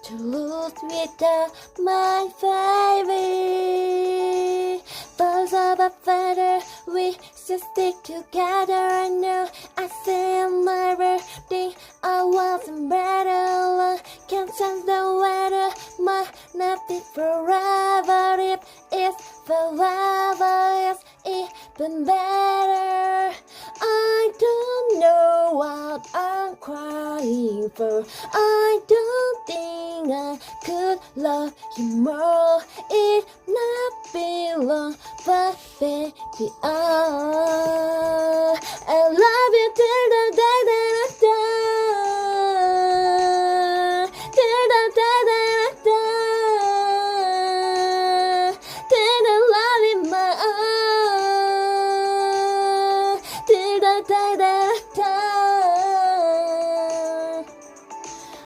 to lose without my baby. Birds of a feather, we should stick together. I know I said my birthday, I wasn't better. Can't change the weather, might not be forever. If it's forever, it's even better. I don't know what I'm crying for. I don't think I could love you more. It not be long, but baby,